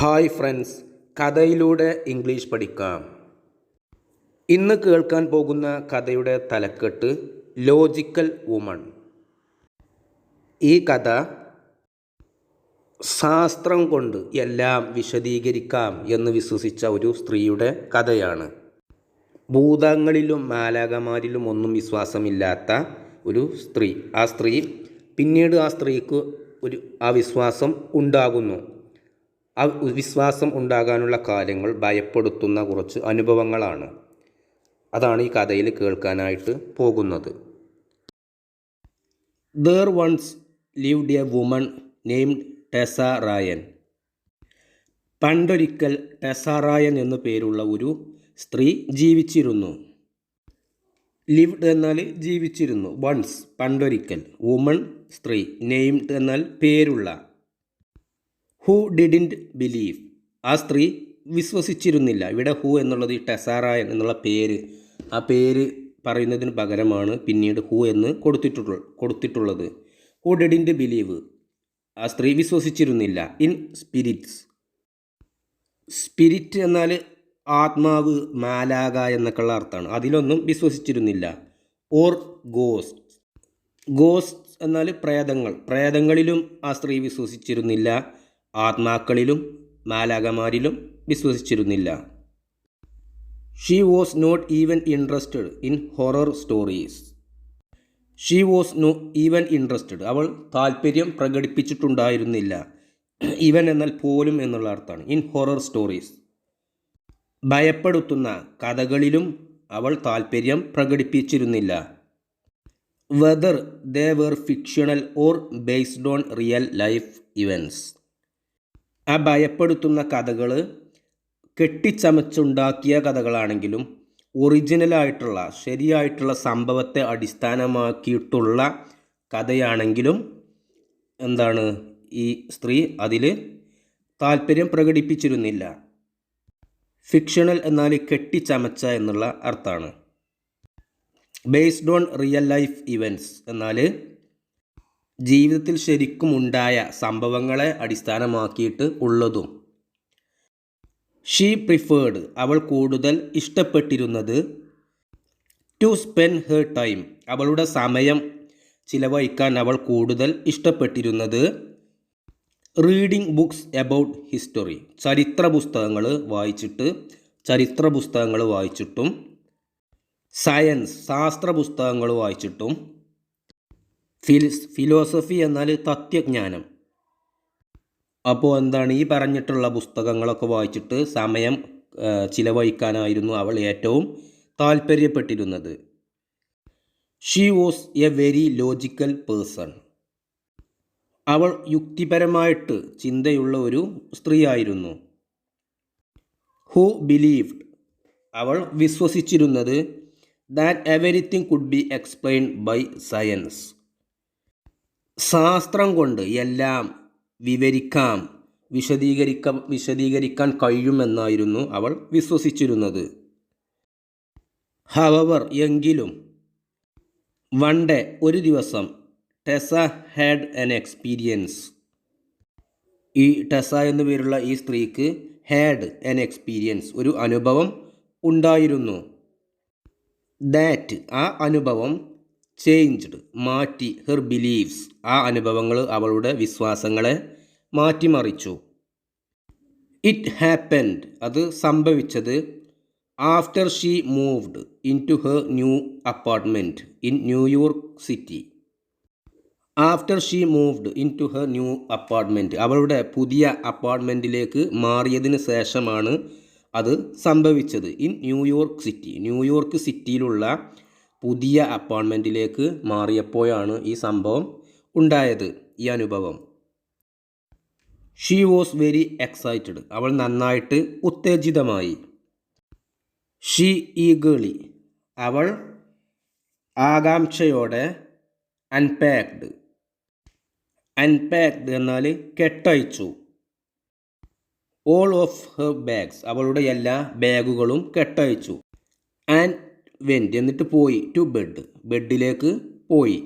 Hi friends, കഥയിലൂടെ English പഠിക്കാം. ഇന്ന് കേൾക്കാൻ പോകുന്ന കഥയുടെ തലക്കെട്ട് ലോജിക്കൽ വുമൺ. ഈ കഥ ശാസ്ത്രം കൊണ്ട് എല്ലാം വിശദീകരിക്കാം എന്ന് വിശ്വസിച്ച ഒരു സ്ത്രീയുടെ കഥയാണ്. ഭൂതങ്ങളിലും മാലാഖമാരിലും ഒന്നും വിശ്വാസമില്ലാത്ത ഒരു സ്ത്രീ. ആ സ്ത്രീക്ക് ആ വിശ്വാസം ഉണ്ടാകുന്നു. ആ വിശ്വാസം ഉണ്ടാകാനുള്ള കാര്യങ്ങൾ ഭയപ്പെടുത്തുന്ന കുറച്ച് അനുഭവങ്ങളാണ്. അതാണ് ഈ കഥയിൽ കേൾക്കാനായിട്ട് പോകുന്നത്. There once lived a woman named ടെസ Rayan. പണ്ടൊരിക്കൽ ടെസ റായൻ എന്നു പേരുള്ള ഒരു സ്ത്രീ ജീവിച്ചിരുന്നു. ലിവ്ഡ് എന്നാൽ ജീവിച്ചിരുന്നു. വൺസ് പണ്ടൊരിക്കൽ, വുമൺ സ്ത്രീ, നെയിംഡ് എന്നാൽ പേരുള്ള. ഹു ഡിഡിൻറ്റ് ബിലീവ്, ആ സ്ത്രീ വിശ്വസിച്ചിരുന്നില്ല. ഇവിടെ ഹു എന്നുള്ളത് ഈ ടെസ റായൻ എന്നുള്ള പേര്, ആ പേര് പറയുന്നതിന് പകരമാണ് പിന്നീട് ഹു എന്ന് കൊടുത്തിട്ടുള്ളത്. ഹു ഡിഡിൻറ്റ് ബിലീവ്, ആ സ്ത്രീ വിശ്വസിച്ചിരുന്നില്ല. ഇൻ സ്പിരിറ്റ്സ്, സ്പിരിറ്റ് എന്നാൽ ആത്മാവ്, മാലാഖ എന്നൊക്കെയുള്ള അർത്ഥമാണ്. അതിലൊന്നും വിശ്വസിച്ചിരുന്നില്ല. ഓർ ഗോസ്റ്റ് എന്നാൽ പ്രേതങ്ങൾ, പ്രേതങ്ങളിലും ആ സ്ത്രീ വിശ്വസിച്ചിരുന്നില്ല. ആത്മാക്കളിലും മാലാഖമാരിലും വിശ്വസിച്ചിരുന്നില്ല. She was not even interested in horror stories. She was even interested, അവൾ താല്പര്യം പ്രകടിപ്പിച്ചിട്ടുണ്ടായിരുന്നില്ല. ഈവൻ എന്നാൽ പോലും എന്നുള്ള അർത്ഥമാണ്. ഇൻ ഹൊറർ സ്റ്റോറീസ്, ഭയപ്പെടുത്തുന്ന കഥകളിലും അവൾ താല്പര്യം പ്രകടിപ്പിച്ചിരുന്നില്ല. Whether they were fictional or based on real life events, ആ ഭയപ്പെടുത്തുന്ന കഥകൾ കെട്ടിച്ചമച്ചുണ്ടാക്കിയ കഥകളാണെങ്കിലും ഒറിജിനലായിട്ടുള്ള ശരിയായിട്ടുള്ള സംഭവത്തെ അടിസ്ഥാനമാക്കിയിട്ടുള്ള കഥയാണെങ്കിലും ഈ സ്ത്രീ അതിൽ താല്പര്യം പ്രകടിപ്പിച്ചിരുന്നില്ല. ഫിക്ഷണൽ എന്നാൽ കെട്ടിച്ചമച്ച എന്നുള്ള അർത്ഥമാണ്. Based on real life events എന്നാൽ ജീവിതത്തിൽ ശരിക്കും ഉണ്ടായ സംഭവങ്ങളെ അടിസ്ഥാനമാക്കിയിട്ട് ഉള്ളതും. ഷീ പ്രിഫേർഡ്, അവൾ കൂടുതൽ ഇഷ്ടപ്പെട്ടിരുന്നത്. ടു സ്പെൻഡ് ഹെർ ടൈം, അവളുടെ സമയം ചിലവഴിക്കാൻ അവൾ കൂടുതൽ ഇഷ്ടപ്പെട്ടിരുന്നത്. റീഡിംഗ് ബുക്സ് എബൌട്ട് ഹിസ്റ്ററി, ചരിത്ര പുസ്തകങ്ങൾ വായിച്ചിട്ടും. സയൻസ്, ശാസ്ത്ര പുസ്തകങ്ങൾ വായിച്ചിട്ടും. ഫിലോസഫി എന്നാൽ തത്വജ്ഞാനം. അപ്പോൾ ഈ പറഞ്ഞിട്ടുള്ള പുസ്തകങ്ങളൊക്കെ വായിച്ചിട്ട് സമയം ചിലവഴിക്കാനായിരുന്നു അവൾ ഏറ്റവും താല്പര്യപ്പെട്ടിരുന്നത്. She was a very logical person, അവൾ യുക്തിപരമായിട്ട് ചിന്തയുള്ള ഒരു സ്ത്രീയായിരുന്നു. ഹു ബിലീവ്ഡ്, അവൾ വിശ്വസിച്ചിരുന്നത്. That everything could be explained by science, ശാസ്ത്രം കൊണ്ട് എല്ലാം വിശദീകരിക്കാൻ കഴിയുമെന്നായിരുന്നു അവൾ വിശ്വസിച്ചിരുന്നത്. ഹവവർ, എങ്കിലും. വൺ ഡേ, ഒരു ദിവസം. ടെസ ഹാഡ് ആൻ എക്സ്പീരിയൻസ്, ഈ ടെസ എന്നു പേരുള്ള ഈ സ്ത്രീക്ക് ഹാഡ് ആൻ എക്സ്പീരിയൻസ്, ഒരു അനുഭവം ഉണ്ടായിരുന്നു. ദാറ്റ്, ആ അനുഭവം. ചേഞ്ച്ഡ്, മാറ്റി. ഹെർ ബിലീവ്സ്, ആ അനുഭവങ്ങൾ അവളുടെ വിശ്വാസങ്ങളെ മാറ്റിമറിച്ചു. ഇറ്റ് ഹാപ്പൻഡ്, അത് സംഭവിച്ചത്. After she moved in to her new apartment in New York city. After she moved in to her new apartment, അവളുടെ പുതിയ അപ്പാർട്ട്മെൻറ്റിലേക്ക് മാറിയതിന് ശേഷമാണ് അത് സംഭവിച്ചത്. ഇൻ ന്യൂയോർക്ക് സിറ്റി, ന്യൂയോർക്ക് സിറ്റിയിലുള്ള പുതിയ അപ്പാർട്ട്മെൻറ്റിലേക്ക് മാറിയപ്പോഴാണ് ഈ സംഭവം ഉണ്ടായത്, ഈ അനുഭവം. ഷീ വാസ് വെരി എക്സൈറ്റഡ്, അവൾ നന്നായിട്ട് ഉത്തേജിതമായി. ഷീ ഈഗേർലി, അവൾ ആകാംക്ഷയോടെ. അൺപാക്ഡ് എന്നാൽ കെട്ടഴിച്ചു. ഓൾ ഓഫ് ഹെർ ബാഗ്സ്, അവളുടെ എല്ലാ ബാഗുകളും കെട്ടഴിച്ചു. ആൻഡ് വെൻറ്റ്, എന്നിട്ട് പോയി. ടു ബെഡ്, ബെഡിലേക്ക് പോയി.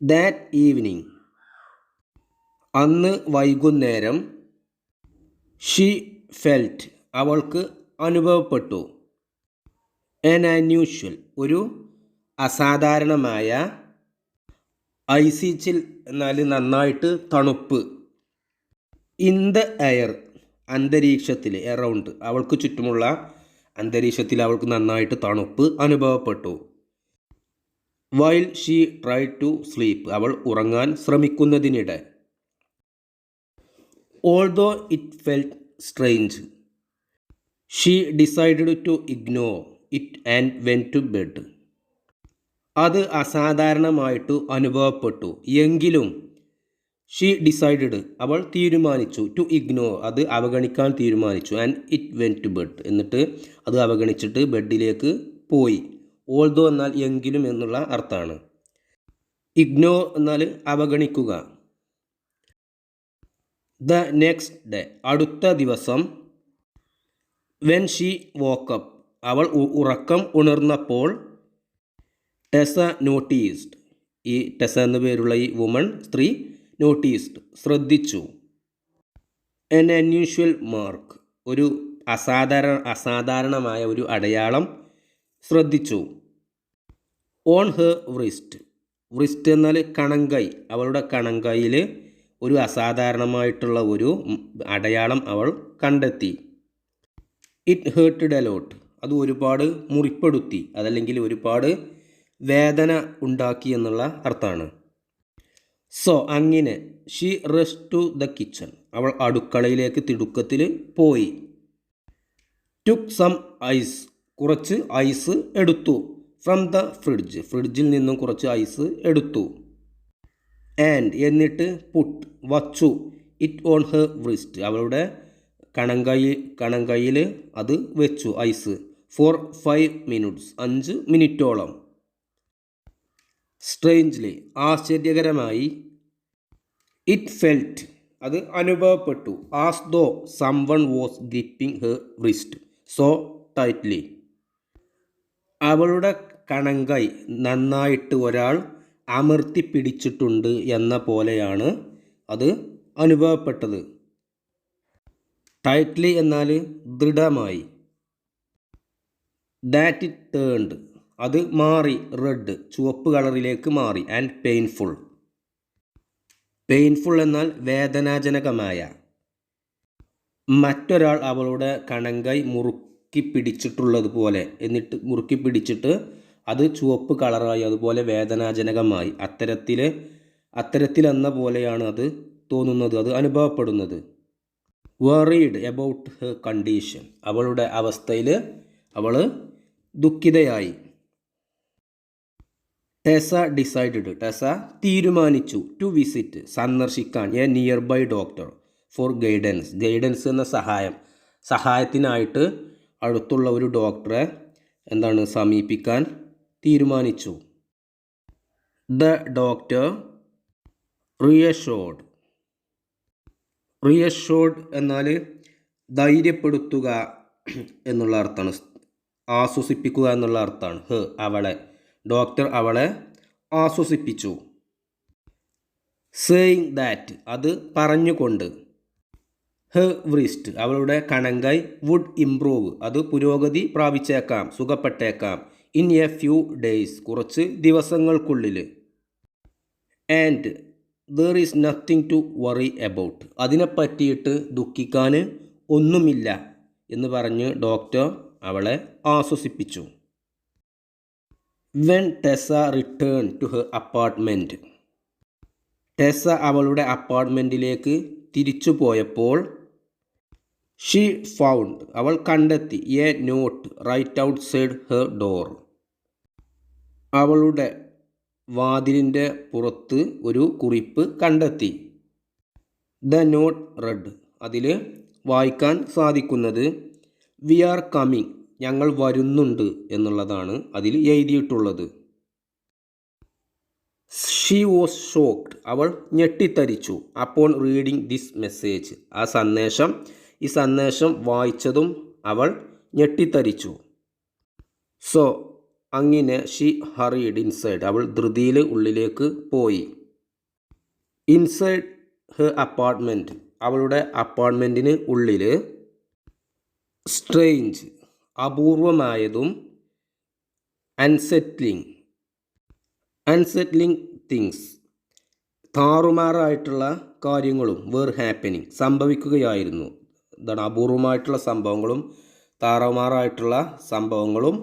ദാറ്റ് ഈവനിങ്, അന്ന് വൈകുന്നേരം. ഷീ ഫെൽറ്റ് അവൾക്ക് അനുഭവപ്പെട്ടു. എൻ അൺയൂഷ്വൽ ഒരു അസാധാരണമായ. ഐസി ചിൽ എന്നാൽ നന്നായിട്ട് തണുപ്പ്. ഇൻ ദ എയർ അന്തരീക്ഷത്തിൽ, എറൗണ്ട് അവൾക്ക് ചുറ്റുമുള്ള അന്തരീക്ഷത്തിൽ അവൾക്ക് നന്നായിട്ട് തണുപ്പ് അനുഭവപ്പെട്ടു. While she try to sleep അവൾ ഉറങ്ങാൻ ശ്രമിക്കുന്നതിനിടെ. Although it felt strange she decided to ignore it and went to bed. അത് അസാധാരണമായിട്ട് അനുഭവപ്പെട്ടു എങ്കിലും ഷീ ഡിസൈഡഡ് അവൾ തീരുമാനിച്ചു, ടു ഇഗ്നോർ അത് അവഗണിക്കാൻ തീരുമാനിച്ചു, and it went to bed എന്നിട്ട് അത് അവഗണിച്ചിട്ട് ബെഡിലേക്ക് പോയി. ഓൾദോ എന്നാൽ എങ്കിലും എന്നുള്ള അർത്ഥമാണ്. ഇഗ്നോർ എന്നാൽ അവഗണിക്കുക. ദ നെക്സ്റ്റ് ഡേ അടുത്ത ദിവസം. വെൻ ഷീ വോക്കപ്പ് അവൾ ഉറക്കം ഉണർന്നപ്പോൾ. ടെസ നോട്ടീസ്ഡ് ഈ ടെസ എന്ന പേരുള്ള ഈ വുമൺ സ്ത്രീ നോട്ടീസ്ഡ് ശ്രദ്ധിച്ചു. എൻ അൺയൂഷ്വൽ മാർക്ക് ഒരു അസാധാരണമായ ഒരു അടയാളം ശ്രദ്ധിച്ചു. ഓൺ ഹെർ വ്രിസ്റ്റ് വ്രിസ്റ്റ് എന്നാൽ കണങ്കൈ അവളുടെ കണങ്കൈയിൽ ഒരു അസാധാരണമായിട്ടുള്ള ഒരു അടയാളം അവൾ കണ്ടെത്തി. ഇറ്റ് ഹേർട്ടഡ് അലോട്ട് അത് ഒരുപാട് മുറിപ്പെടുത്തി അതല്ലെങ്കിൽ ഒരുപാട് വേദന ഉണ്ടാക്കി എന്നുള്ള അർത്ഥമാണ്. സോ അങ്ങനെ she rush to the kitchen അവൾ അടുക്കളയിലേക്ക് തിടുക്കത്തിൽ പോയി. ടുക്ക് സം ഐസ് കുറച്ച് ഐസ് എടുത്തു. ഫ്രം ദ ഫ്രിഡ്ജിൽ നിന്നും കുറച്ച് ഐസ് എടുത്തു. ആൻഡ് എന്നിട്ട് പുട്ട് വച്ചു. ഇറ്റ് ഓൺ ഹെർ വ്രിസ്റ്റ് അവളുടെ കണങ്കൈയിൽ അത് വെച്ചു ഐസ്. ഫോർ 5 മിനിറ്റ്സ് 5 മിനിറ്റോളം. സ്ട്രേഞ്ച്ലി ആശ്ചര്യകരമായി. ഇറ്റ് ഫെൽറ്റ് അത് അനുഭവപ്പെട്ടു. As though someone was gripping her wrist so tightly അവളുടെ കണങ്കൈ നന്നായിട്ട് ഒരാൾ അമർത്തി പിടിച്ചിട്ടുണ്ട് എന്ന പോലെയാണ് അത് അനുഭവപ്പെട്ടത്. ടൈറ്റ്ലി എന്നാൽ ദൃഢമായി. ദാറ്റ് ഇറ്റ് ടേൺഡ് അത് മാറി റെഡ് ചുവപ്പ് കളറിലേക്ക് മാറി. ആൻഡ് പെയിൻഫുൾ പെയിൻഫുൾ എന്നാൽ വേദനാജനകമായ. മറ്റൊരാൾ അവളുടെ കണങ്കൈ മുറുക്കി പിടിച്ചിട്ടുള്ളതുപോലെ എന്നിട്ട് മുറുക്കി പിടിച്ചിട്ട് അത് ചുവപ്പ് കളറായി അതുപോലെ വേദനാജനകമായി. അത്തരത്തിലെന്ന പോലെയാണ് അത് തോന്നുന്നത്, അത് അനുഭവപ്പെടുന്നത്. വറീഡ് എബൌട്ട് ഹെർ കണ്ടീഷൻ അവളുടെ അവസ്ഥയിൽ അവൾ ദുഃഖിതയായി. ടെസ ഡിസൈഡഡ് ടെസ തീരുമാനിച്ചു. ടു വിസിറ്റ് സന്ദർശിക്കാൻ a nearby doctor for guidance എന്ന സഹായത്തിനായിട്ട് അടുത്തുള്ള ഒരു ഡോക്ടറെ സമീപിക്കാൻ തീരുമാനിച്ചു. ദ ഡോക്ടർ റിയഷോർഡ് എന്നാൽ ധൈര്യപ്പെടുത്തുക എന്നുള്ള അർത്ഥമാണ്, ആശ്വസിപ്പിക്കുക എന്നുള്ള അർത്ഥമാണ്. അവളെ ഡോക്ടർ അവളെ ആശ്വസിപ്പിച്ചു. സേയിങ് ദാറ്റ് അത് പറഞ്ഞുകൊണ്ട്. ഹെർ വ്രിസ്റ്റ് അവളുടെ കണങ്കൈ വുഡ് ഇംപ്രൂവ് അത് പുരോഗതി പ്രാപിച്ചേക്കാം, സുഖപ്പെട്ടേക്കാം. ഇൻ എ ഫ്യൂ ഡേയ്സ് കുറച്ച് ദിവസങ്ങൾക്കുള്ളിൽ. And there is nothing to worry about അതിനെപ്പറ്റിയിട്ട് ദുഃഖിക്കാൻ ഒന്നുമില്ല എന്ന് പറഞ്ഞ് ഡോക്ടർ അവളെ ആശ്വസിപ്പിച്ചു. When Tessa return to her apartment Tessa അവളുടെ അപ്പാർട്ട്മെൻറ്റിലേക്ക് തിരിച്ചു പോയപ്പോൾ. ഷീ ഫൗണ്ട് അവൾ കണ്ടെത്തി. A note right outside her door അവളുടെ വാതിലിൻ്റെ പുറത്ത് ഒരു കുറിപ്പ് കണ്ടെത്തി. ദ നോട്ട് റെഡ് അതിൽ വായിക്കാൻ സാധിക്കുന്നത് വി ആർ കമ്മിങ് ഞങ്ങൾ വരുന്നുണ്ട് എന്നുള്ളതാണ് അതിൽ എഴുതിയിട്ടുള്ളത്. ഷീ വാസ് ഷോക്ക്ഡ് അവൾ ഞെട്ടിത്തരിച്ചു. അപ്പോൺ റീഡിങ് ദിസ് മെസ്സേജ് ഈ സന്ദേശം വായിച്ചതും അവൾ ഞെട്ടിത്തരിച്ചു. സോ അങ്ങനെ ഷീ ഹറീഡ് ഇൻസൈഡ് അവൾ ധൃതിയിൽ ഉള്ളിലേക്ക് പോയി. ഇൻസൈഡ് ഹെർ അപ്പാർട്ട്മെൻറ്റ് അവളുടെ അപ്പാർട്ട്മെൻറ്റിന് ഉള്ളിൽ സ്ട്രേഞ്ച് അപൂർവമായതും അൺസെറ്റ്ലിംഗ് തിങ്സ് താറുമാറായിട്ടുള്ള കാര്യങ്ങളും വേർ ഹാപ്പനിങ് സംഭവിക്കുകയായിരുന്നു. എന്താണ് അപൂർവമായിട്ടുള്ള സംഭവങ്ങളും താറുമാറായിട്ടുള്ള സംഭവങ്ങളും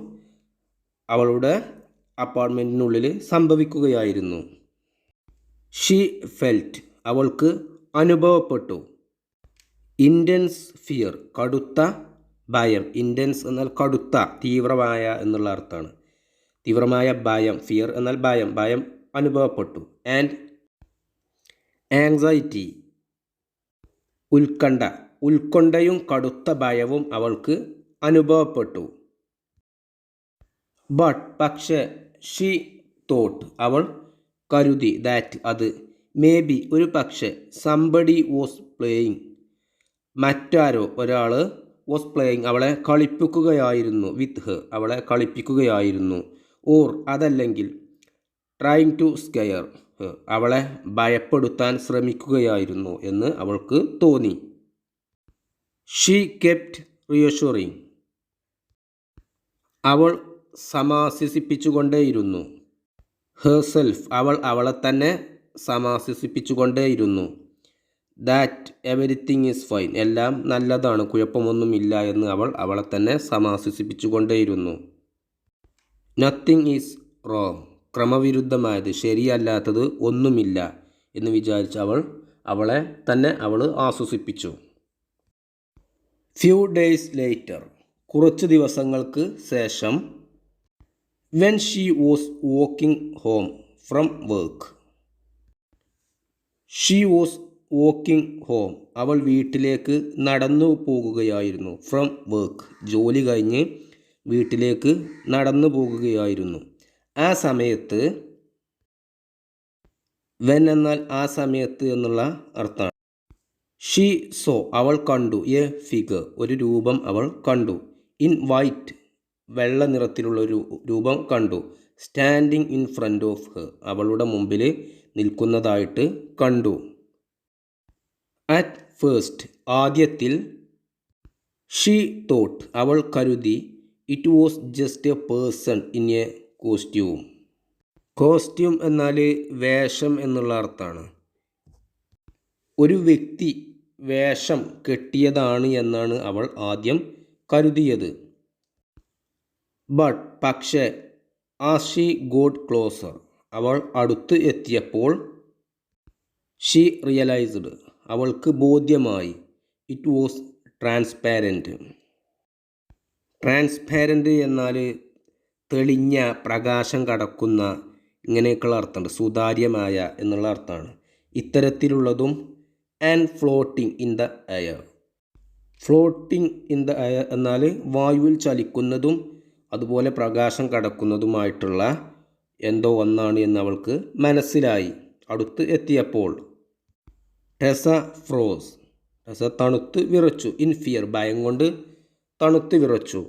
അവളുടെ അപ്പാർട്ട്മെൻറ്റിനുള്ളിൽ സംഭവിക്കുകയായിരുന്നു. ഷീ ഫെൽറ്റ് അവൾക്ക് അനുഭവപ്പെട്ടു. ഇൻറ്റൻസ് ഫിയർ കടുത്ത ഭയം. ഇൻറ്റൻസ് എന്നാൽ കടുത്ത തീവ്രമായ എന്നുള്ള അർത്ഥമാണ്. തീവ്രമായ ഭയം. ഫിയർ എന്നാൽ ഭയം അനുഭവപ്പെട്ടു. ആൻഡ് ആങ്സൈറ്റി ഉത്കണ്ഠയും കടുത്ത ഭയവും അവൾക്ക് അനുഭവപ്പെട്ടു. പക്ഷേ ഷീ തോട്ട് അവൾ കരുതി ദാറ്റ് അത് മേ ബി ഒരു പക്ഷേ സംബഡി വാസ് പ്ലേയിങ് മറ്റാരോ ഒരാൾ വാസ് പ്ലേയിങ് അവളെ കളിപ്പിക്കുകയായിരുന്നു. വിത്ത് ഹർ അവളെ കളിപ്പിക്കുകയായിരുന്നു. ഓർ അതല്ലെങ്കിൽ ട്രൈങ് ടു സ്കെയർ ഹർ അവളെ ഭയപ്പെടുത്താൻ ശ്രമിക്കുകയായിരുന്നു എന്ന് അവൾക്ക് തോന്നി. ഷീ കെപ്റ്റ് റിയഷുറിങ് അവൾ സമാശ്വസിപ്പിച്ചുകൊണ്ടേയിരുന്നു. ഹെർസെൽഫ് അവളെ തന്നെ സമാശ്വസിപ്പിച്ചുകൊണ്ടേയിരുന്നു. ദാറ്റ് എവരിത്തിങ് ഈസ് ഫൈൻ എല്ലാം നല്ലതാണ്, കുഴപ്പമൊന്നുമില്ല എന്ന് അവളെ തന്നെ സമാശ്വസിപ്പിച്ചുകൊണ്ടേയിരുന്നു. നത്തിങ് ഈസ് റോങ് ക്രമവിരുദ്ധമായത് ശരിയല്ലാത്തത് ഒന്നുമില്ല എന്ന് വിചാരിച്ച് അവളെ തന്നെ ആശ്വസിപ്പിച്ചു. ഫ്യൂ ഡേയ്സ് ലേറ്റർ കുറച്ച് ദിവസങ്ങൾക്ക് ശേഷം when she was walking home from work അവൾ വീട്ടിലേക്ക് നടന്നു പോകുകയായിരുന്നു. ഫ്രം വർക്ക് ജോലി കഴിഞ്ഞ് വീട്ടിലേക്ക് നടന്നു പോകുകയായിരുന്നു. ആ സമയത്ത് വെൻ എന്നാൽ ആ സമയത്ത് എന്നുള്ള അർത്ഥമാണ്. ഷീ സോ അവൾ കണ്ടു. എ ഫിഗർ ഒരു രൂപം അവൾ കണ്ടു. ഇൻ വൈറ്റ് വെള്ള നിറത്തിലുള്ള ഒരു രൂപം കണ്ടു. Standing in front of her അവളുടെ മുമ്പിൽ നിൽക്കുന്നതായിട്ട് കണ്ടു. അറ്റ് ഫസ്റ്റ് ആദ്യത്തിൽ ഷീ തോട്ട് അവൾ കരുതി it was just a person in a costume എന്നാൽ വേഷം എന്നുള്ള അർത്ഥമാണ്. ഒരു വ്യക്തി വേഷം കെട്ടിയതാണ് എന്നാണ് അവൾ ആദ്യം കരുതിയത്. പക്ഷേ ആസ് ഷീ ഗോട്ട് ക്ലോസർ അവൾ അടുത്ത് എത്തിയപ്പോൾ ഷീ റിയലൈസ്ഡ് അവൾക്ക് ബോധ്യമായി ഇറ്റ് വാസ് ട്രാൻസ്പാരൻ്റ് എന്നാൽ തെളിഞ്ഞ പ്രകാശം കടക്കുന്ന ഇങ്ങനെയൊക്കെയുള്ള അർത്ഥമുണ്ട്. സുതാര്യമായ എന്നുള്ള അർത്ഥമാണ്. ഇത്തരത്തിലുള്ളതും and floating in the air എന്നാൽ വായുവിൽ ചലിക്കുന്നതും അതുപോലെ പ്രകാശം കടക്കുന്നതുമായിട്ടുള്ള എന്തോ ഒന്നാണ് എന്ന് അവൾക്ക് മനസ്സിലായി അടുത്ത് എത്തിയപ്പോൾ. ടെസ തണുത്ത് വിറച്ചു. ഇൻ ഫിയർ ഭയം കൊണ്ട് തണുത്ത് വിറച്ചു.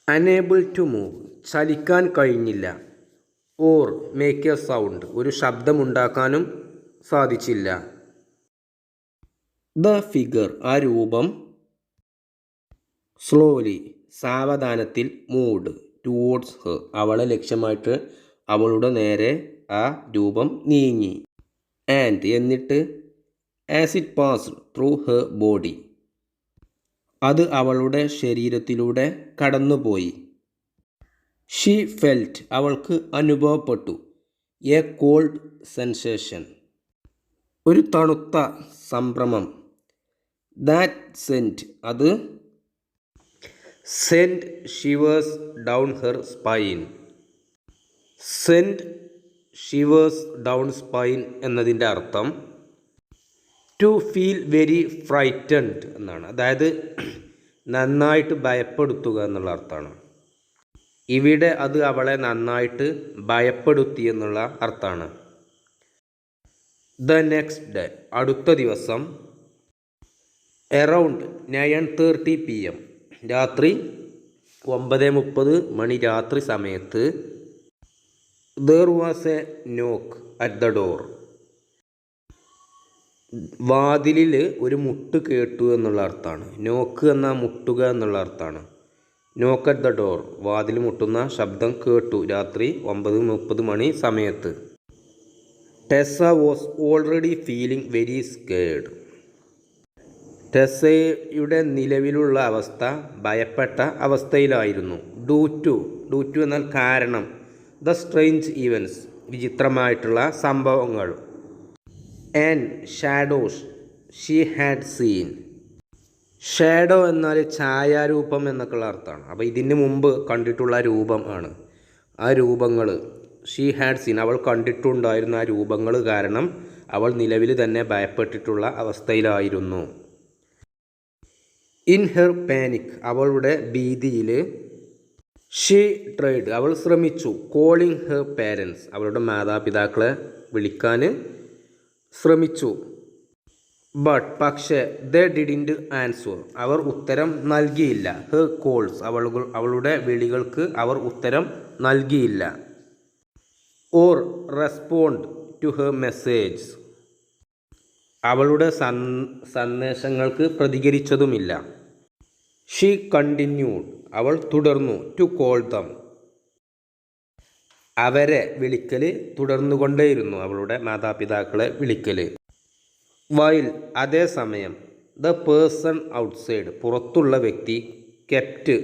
അനേബിൾ ടു മൂവ് ചലിക്കാൻ കഴിഞ്ഞില്ല. ഓർ മേക്ക് എ സൗണ്ട് ഒരു ശബ്ദമുണ്ടാക്കാനും സാധിച്ചില്ല. ദ ഫിഗർ ആ രൂപം സ്ലോലി സാവധാനത്തിൽ മൂവ്ഡ് ടുവേർഡ്സ് ഹർ അവളെ ലക്ഷ്യമായിട്ട് അവളുടെ നേരെ ആ രൂപം നീങ്ങി. ആൻഡ് എന്നിട്ട് as it passed through her body അത് അവളുടെ ശരീരത്തിലൂടെ കടന്നുപോയി. ഷീ ഫെൽറ്റ് അവൾക്ക് അനുഭവപ്പെട്ടു. എ കോൾഡ് സെൻസേഷൻ ഒരു തണുത്ത സംഭ്രമം. ദാറ്റ് സെൻറ്റ് അത് sent shivers down her spine. Sent shivers down spine എന്നതിൻ്റെ അർത്ഥം ടു ഫീൽ വെരി ഫ്രൈറ്റൻഡ് എന്നാണ്. അതായത് നന്നായിട്ട് ഭയപ്പെടുത്തുക എന്നുള്ള അർത്ഥമാണ്. ഇവിടെ അത് അവളെ നന്നായിട്ട് ഭയപ്പെടുത്തി എന്നുള്ള അർത്ഥമാണ്. ദ നെക്സ്റ്റ് ഡേ അടുത്ത ദിവസം അറൗണ്ട് 9:30 PM രാത്രി 9:30 മണി രാത്രി സമയത്ത് there was a knock at the door വാതിലിൽ ഒരു മുട്ട് കേട്ടു എന്നുള്ള അർത്ഥമാണ്. നോക്ക് എന്ന മുട്ടുക എന്നുള്ള അർത്ഥമാണ്. നോക്ക് അറ്റ് ദ ഡോർ, വാതിൽ മുട്ടുന്ന ശബ്ദം കേട്ടു രാത്രി 9:30 മണി സമയത്ത്. Tessa was already feeling very scared. ടെസ്സയുടെ നിലവിലുള്ള അവസ്ഥ ഭയപ്പെട്ട അവസ്ഥയിലായിരുന്നു. ഡ്യൂ ടു എന്നാൽ കാരണം. ദ സ്ട്രേഞ്ച് ഈവൻസ്, വിചിത്രമായിട്ടുള്ള സംഭവങ്ങൾ. And shadows she had seen. Shadow എന്നാൽ ഛായാരൂപം എന്നൊക്കെയുള്ള അർത്ഥമാണ്. അപ്പോൾ ഇതിന് മുമ്പ് കണ്ടിട്ടുള്ള രൂപം ആണ്. ആ രൂപങ്ങൾ ഷീ ഹാഡ് സീൻ, അവൾ കണ്ടിട്ടുണ്ടായിരുന്ന ആ രൂപങ്ങൾ കാരണം അവൾ നിലവിൽ തന്നെ ഭയപ്പെട്ടിട്ടുള്ള അവസ്ഥയിലായിരുന്നു. ഇൻ ഹെർ പാനിക്, അവളുടെ ഭീതിയിൽ. ഷീ ട്രൈഡ്, അവൾ ശ്രമിച്ചു. കോളിംഗ് ഹെർ പാരൻസ്, അവളുടെ മാതാപിതാക്കളെ വിളിക്കാൻ ശ്രമിച്ചു. ബട്ട് പക്ഷേ ദേ ഡിഡിൻറ്റ് ആൻസർ, അവർ ഉത്തരം നൽകിയില്ല. ഹെർ കോൾസ്, അവളുടെ വിളികൾക്ക് അവർ ഉത്തരം നൽകിയില്ല. Or respond to her message, അവളുടെ സന്ദേശങ്ങൾക്ക് പ്രതികരിച്ചതുമില്ല. ഷീ കണ്ടിന്യൂഡ്, അവൾ തുടർന്നു. ടു കോൾ ദം, അവരെ വിളിക്കൽ തുടർന്നുകൊണ്ടേയിരുന്നു, അവളുടെ മാതാപിതാക്കളെ വിളിക്കൽ. വൈൽ, അതേസമയം. ദ പേഴ്സൺ ഔട്ട്സൈഡ്, പുറത്തുള്ള വ്യക്തി. Kept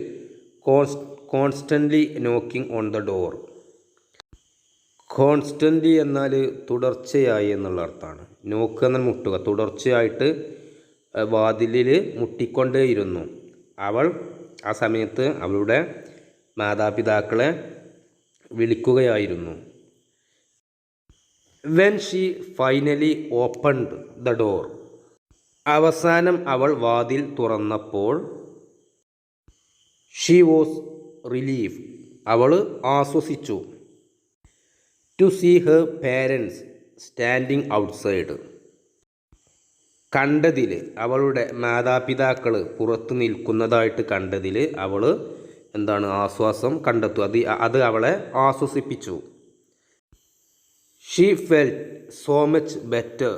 constantly knocking on the door. Constantly എന്നാൽ തുടർച്ചയായി എന്നുള്ള അർത്ഥമാണ്. നോക്ക് എന്നാൽ മുട്ടുക, തുടർച്ചയായിട്ട് വാതിലിൽ മുട്ടിക്കൊണ്ടേയിരുന്നു. അവൾ ആ സമയത്ത് അവളുടെ മാതാപിതാക്കളെ വിളിക്കുകയായിരുന്നു. When she finally opened the door, അവസാനം അവൾ വാതിൽ തുറന്നപ്പോൾ. ഷീ വാസ് റിലീഫ്, അവൾ ആശ്വസിച്ചു. To see her parents standing outside, കണ്ടതിൽ, അവളുടെ മാതാപിതാക്കൾ പുറത്ത് നിൽക്കുന്നതായിട്ട് കണ്ടതിൽ അവൾ എന്താണ് ആശ്വാസം കണ്ടെത്തും. അത് അവളെ ആശ്വസിപ്പിച്ചു. She felt so much better,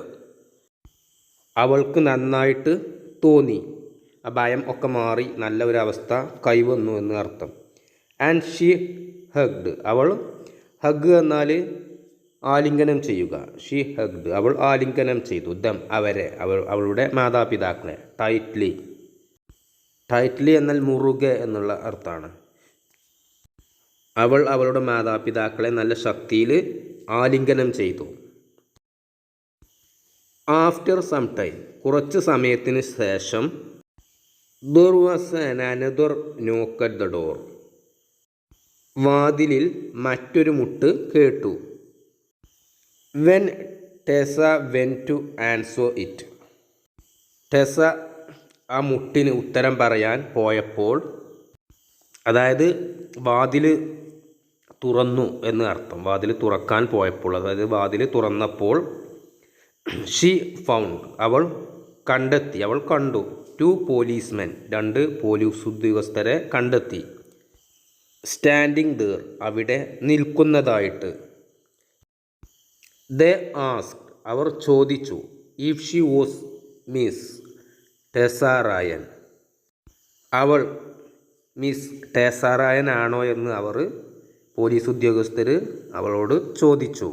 അവൾക്ക് നന്നായിട്ട് തോന്നി. ആ ഭയം ഒക്കെ മാറി നല്ല ഒരു അവസ്ഥ കൈവന്നു എന്ന് അർത്ഥം. ആൻഡ് ഷീ ഹഗ്ഡ്, അവൾ ഹഗ് എന്നാൽ ആലിംഗനം ചെയ്യുക. ഷീ ഹഗ്ഡ്, അവൾ ആലിംഗനം ചെയ്തു. ദം, അവരെ, അവളുടെ മാതാപിതാക്കളെ. ടൈറ്റ്ലി എന്നാൽ മുറുകെ എന്നുള്ള അർത്ഥമാണ്. അവൾ അവളുടെ മാതാപിതാക്കളെ നല്ല ശക്തിയിൽ ആലിംഗനം ചെയ്തു. ആഫ്റ്റർ സം ടൈം, കുറച്ച് സമയത്തിന് ശേഷം. There was another knock at the door, വാതിലിൽ മറ്റൊരു മുട്ട് കേട്ടു. When Tessa went to answer it, Tessa ആ മുട്ടിന് ഉത്തരം പറയാൻ പോയപ്പോൾ, അതായത് വാതിൽ തുറന്നു എന്ന് അർത്ഥം. വാതിൽ തുറക്കാൻ പോയപ്പോൾ, അതായത് വാതിൽ തുറന്നപ്പോൾ. ഷീ ഫൗണ്ട്, അവൾ കണ്ടെത്തി, അവൾ കണ്ടു. ടു പോലീസ്മെൻ, 2 പോലീസ് ഉദ്യോഗസ്ഥരെ കണ്ടെത്തി. സ്റ്റാൻഡിങ് ദർ, അവിടെ നിൽക്കുന്നതായിട്ട്. ദേ ആസ്ക്ഡ്, അവർ ചോദിച്ചു. If she was miss ടെസ Rayan, അവൾ മിസ് ടെസ റായൻ ആണോ എന്ന് അവർ പോലീസ് ഉദ്യോഗസ്ഥർ അവളോട് ചോദിച്ചു.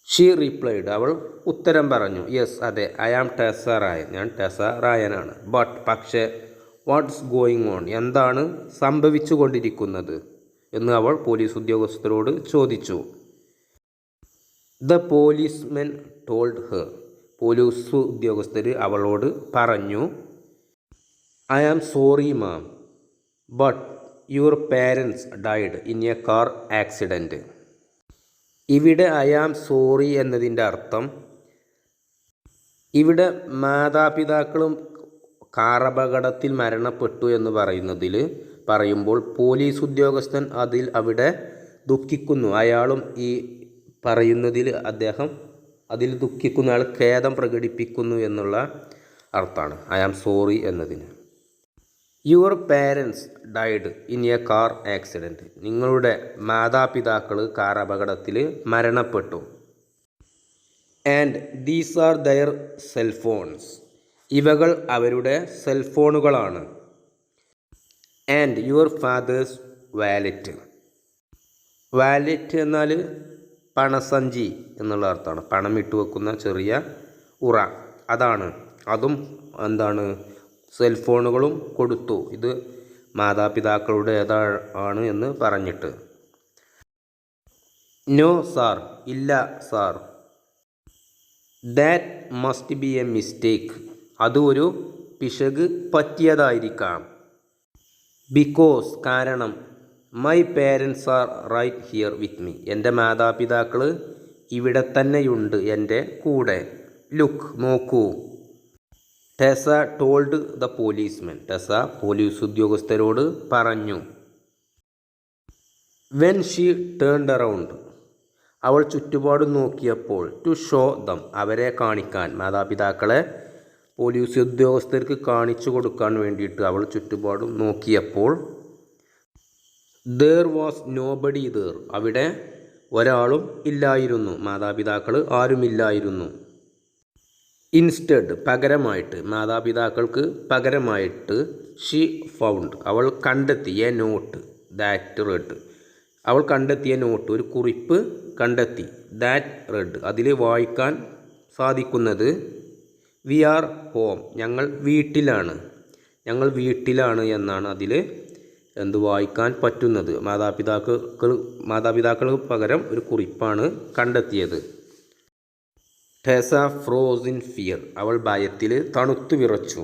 ഷീ റിപ്ലൈഡ്, അവൾ ഉത്തരം പറഞ്ഞു. യെസ്, അതെ, ഐ ആം ടെസ റായൻ, ഞാൻ ടെസ റായനാണ്. ബട്ട് പക്ഷേ, വാട്ട്സ് ഗോയിങ് ഓൺ, എന്താണ് സംഭവിച്ചു കൊണ്ടിരിക്കുന്നത് എന്ന് അവൾ പോലീസ് ഉദ്യോഗസ്ഥരോട് ചോദിച്ചു. The policemen told her, police ഉദ്യോഗസ്ഥർ അവളോട് പറഞ്ഞു. I am sorry ma'am, but your parents died in a car accident. ഇവിടെ ഐ ആം സോറി എന്നതിൻ്റെ അർത്ഥം, ഇവിടെ മാതാപിതാക്കളും കാറപകടത്തിൽ മരണപ്പെട്ടു എന്ന് പറയുമ്പോൾ പോലീസ് ഉദ്യോഗസ്ഥൻ അവിടെ ദുഃഖിക്കുന്നു. അയാളും ഈ പറയുന്നതിൽ അദ്ദേഹം അതിൽ ദുഃഖിക്കുന്നു, അയാൾ ഖേദം പ്രകടിപ്പിക്കുന്നു എന്നുള്ള അർത്ഥമാണ് ഐ ആം സോറി എന്നതിന്. Your parents died in a car accident, നിങ്ങളുടെ മാതാപിതാക്കൾ കാർ അപകടത്തിൽ മരണപ്പെട്ടു. And these are their cellphones. ഇവകൾ അവരുടെ സെൽഫോണുകളാണ്. And your father's wallet. Wallet എന്നാൽ പണസഞ്ചി എന്നുള്ള അർത്ഥമാണ്. പണം ഇട്ട് വെക്കുന്ന ചെറിയ ഉറ, അതാണ്. അതും എന്താണ്, സെൽഫോണുകളും കൊടുത്തു. ഇത് മാതാപിതാക്കളുടേതാണ് എന്ന് പറഞ്ഞിട്ട്. നോ സാർ, ഇല്ല sir. That must be a mistake. അത് ഒരു പിശക് പറ്റിയതായിരിക്കാം. ബിക്കോസ്, കാരണം. My parents are right here with me. എൻ്റെ മാതാപിതാക്കൾ ഇവിടെ തന്നെയുണ്ട്, എൻ്റെ കൂടെ. ലുക്ക്, നോക്കൂ. Tessa told the policeman. Tessa police ഉദ്യോഗസ്ഥരോട് പറഞ്ഞു. When she turned around. അവൾ ചുറ്റുപാടും നോക്കിയപ്പോൾ. To show them. അവരെ കാണിക്കാൻ, മാതാപിതാക്കളെ പോലീസ് ഉദ്യോഗസ്ഥർക്ക് കാണിച്ചു കൊടുക്കാൻ വേണ്ടിയിട്ട് അവൾ ചുറ്റുപാടും നോക്കിയപ്പോൾ. There was nobody there. അവിടെ ഒരാളും ഇല്ലായിരുന്നു, മാതാപിതാക്കൾ ആരുമില്ലായിരുന്നു. ഇൻസ്റ്റഡ്, പകരമായിട്ട്, മാതാപിതാക്കൾക്ക് പകരമായിട്ട്. ഷീ ഫൗണ്ട്, അവൾ കണ്ടെത്തിയ നോട്ട്. ദാറ്റ് റെഡ്, അവൾ കണ്ടെത്തിയ നോട്ട്, ഒരു കുറിപ്പ് കണ്ടെത്തി. ദാറ്റ് റെഡ്, അതിൽ വായിക്കാൻ സാധിക്കുന്നത്. വി ആർ ഹോം, ഞങ്ങൾ വീട്ടിലാണ്. ഞങ്ങൾ വീട്ടിലാണ് എന്നാണ് അതിൽ വായിക്കാൻ പറ്റുന്നത്. മാതാപിതാക്കൾക്ക് പകരം ഒരു കുറിപ്പാണ് കണ്ടെത്തിയത്. ടെസ ഫ്രോസ് ഇൻ ഫിയർ, അവൾ ഭയത്തിൽ തണുത്തു വിറച്ചു.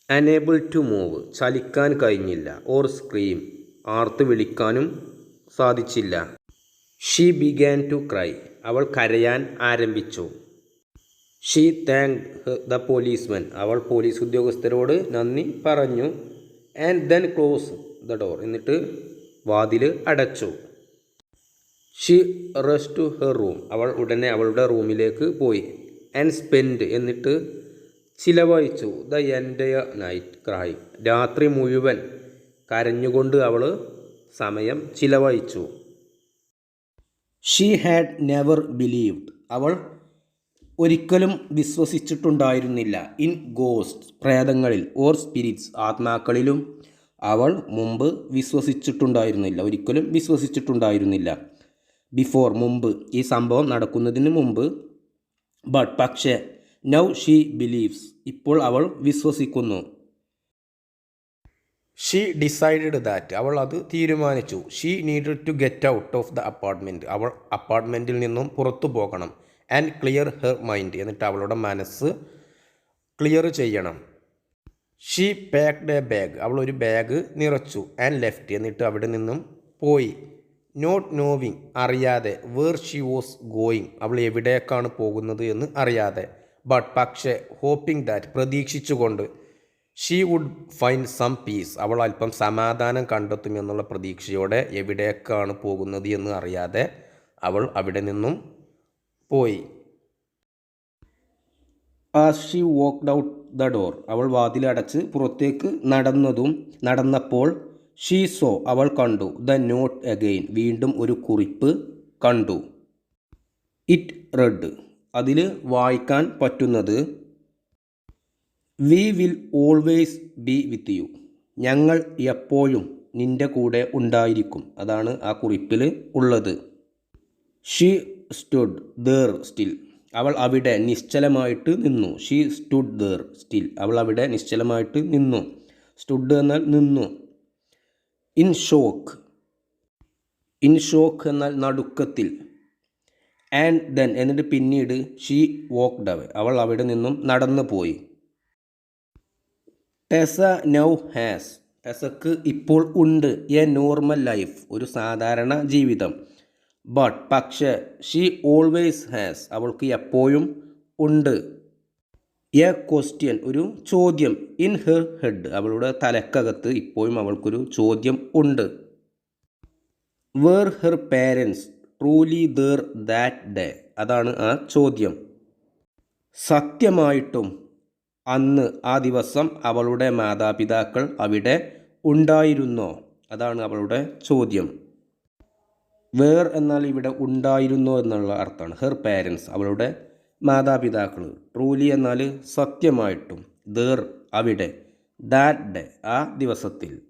അനേബിൾ ടു മൂവ്, ചലിക്കാൻ കഴിഞ്ഞില്ല. ഓർ സ്ക്രീം, ആർത്ത് വിളിക്കാനും സാധിച്ചില്ല. ഷീ ബിഗാൻ ടു ക്രൈ, അവൾ കരയാൻ ആരംഭിച്ചു. ഷീ താങ്ക്ഡ് ദ പോലീസ്മാൻ, അവൾ പോലീസ് ഉദ്യോഗസ്ഥരോട് നന്ദി പറഞ്ഞു. And then close the door, എന്നിട്ട് വാതിൽ അടച്ചു. She rush to her room, അവൾ ഉടനെ അവളുടെ റൂമിലേക്ക് പോയി. ആൻഡ് സ്പെൻഡ്, എന്നിട്ട് ചിലവഴിച്ചു. ദ എൻറ്റയർ നൈറ്റ് ക്രൈ, രാത്രി മുഴുവൻ കരഞ്ഞുകൊണ്ട് അവൾ സമയം ചിലവഴിച്ചു. ഷീ ഹാഡ് നെവർ ബിലീവ്ഡ്, അവൾ ഒരിക്കലും വിശ്വസിച്ചിട്ടുണ്ടായിരുന്നില്ല. ഇൻ ഗോസ്റ്റ്, പ്രേതങ്ങളിൽ. ഓർ സ്പിരിറ്റ്സ്, ആത്മാക്കളിലും അവൾ മുമ്പ് വിശ്വസിച്ചിട്ടുണ്ടായിരുന്നില്ല, ഒരിക്കലും വിശ്വസിച്ചിട്ടുണ്ടായിരുന്നില്ല. ബിഫോർ, മുമ്പ്, ഈ സംഭവം നടക്കുന്നതിന് മുമ്പ്. ബട്ട്, പക്ഷേ. നൗ ഷീ ബിലീവ്സ്, ഇപ്പോൾ അവൾ വിശ്വസിക്കുന്നു. ഷീ ഡിസൈഡഡ് ദാറ്റ്, അവൾ അത് തീരുമാനിച്ചു. She needed to get out of the apartment, അവൾ അപ്പാർട്ട്മെൻറ്റിൽ നിന്നും പുറത്തു പോകണം. ആൻഡ് ക്ലിയർ ഹെർ മൈൻഡ്, എന്നിട്ട് അവളുടെ മനസ്സ് ക്ലിയർ ചെയ്യണം. ഷീ പാക്ഡ് എ ബാഗ്, അവൾ ഒരു ബാഗ് നിറച്ചു. ആൻഡ് ലെഫ്റ്റ്, എന്നിട്ട് അവിടെ നിന്നും പോയി. നോട്ട് നോവിങ്, അറിയാതെ. വേർ ഷീ വാസ് ഗോയിങ്, അവൾ എവിടേക്കാണ് പോകുന്നത് എന്ന് അറിയാതെ. ബട്ട്, പക്ഷേ. ഹോപ്പിംഗ് ദാറ്റ്, പ്രതീക്ഷിച്ചുകൊണ്ട്. She would find some peace, അവൾ അല്പം സമാധാനം കണ്ടെത്തുമെന്നുള്ള പ്രതീക്ഷയോടെ. എവിടേക്കാണ് പോകുന്നത് എന്ന് അറിയാതെ അവൾ അവിടെ നിന്നും പോയി. As she walked out the door, അവൾ വാതിലടച്ച് പുറത്തേക്ക് നടന്നപ്പോൾ. ഷീ സോ, അവൾ കണ്ടു. ദ നോട്ട് അഗെയിൻ, വീണ്ടും ഒരു കുറിപ്പ് കണ്ടു. ഇറ്റ് റെഡ്, അതിൽ വായിക്കാൻ പറ്റുന്നത്. We will always be with you, ഞങ്ങൾ എപ്പോഴും നിൻ്റെ കൂടെ ഉണ്ടായിരിക്കും. അതാണ് ആ കുറിപ്പിൽ ഉള്ളത്. ഷീ സ്റ്റുഡ് ദർ സ്റ്റിൽ, അവൾ അവിടെ നിശ്ചലമായിട്ട് നിന്നു. ഷീ സ്റ്റുഡ് ദർ സ്റ്റിൽ, അവൾ അവിടെ നിശ്ചലമായിട്ട് നിന്നു. സ്റ്റുഡ് എന്നാൽ നിന്നു. ഇൻ ഷോക്ക്, ഇൻ ഷോക്ക് എന്നാൽ നടുക്കത്തിൽ. ആൻഡ് ദെൻ, എന്നിട്ട് പിന്നീട്. ഷീ വോക്ക്ഡ് അവേ, അവൾ അവിടെ നിന്നും നടന്നു പോയി. ടെസ നൗ ഹാസ്, ടെസക്ക് ഇപ്പോൾ ഉണ്ട്. എ നോർമൽ ലൈഫ്, ഒരു സാധാരണ ജീവിതം. ബട്ട്, പക്ഷേ. ഷീ ഓൾവേസ് ഹാസ്, അവൾക്ക് എപ്പോഴും ഉണ്ട്. എ ക്വസ്റ്റ്യൻ, ഒരു ചോദ്യം. ഇൻ ഹെർ ഹെഡ്, അവളുടെ തലക്കകത്ത് ഇപ്പോഴും അവൾക്കൊരു ചോദ്യം ഉണ്ട്. Where her parents truly there that day, അതാണ് ആ ചോദ്യം. സത്യമായിട്ടും അന്ന്, ആ ദിവസം അവളുടെ മാതാപിതാക്കൾ അവിടെ ഉണ്ടായിരുന്നോ, അതാണ് അവളുടെ ചോദ്യം. വേർ എന്നാൽ ഇവിടെ ഉണ്ടായിരുന്നു എന്നുള്ള അർത്ഥമാണ്. ഹെർ പാരൻസ് അവളുടെ മാതാപിതാക്കൾ. ട്രൂലി എന്നാൽ സത്യമായിട്ടും. ദേർ അവിടെ. ദാറ്റ് ഡേ ആ ദിവസത്തിൽ.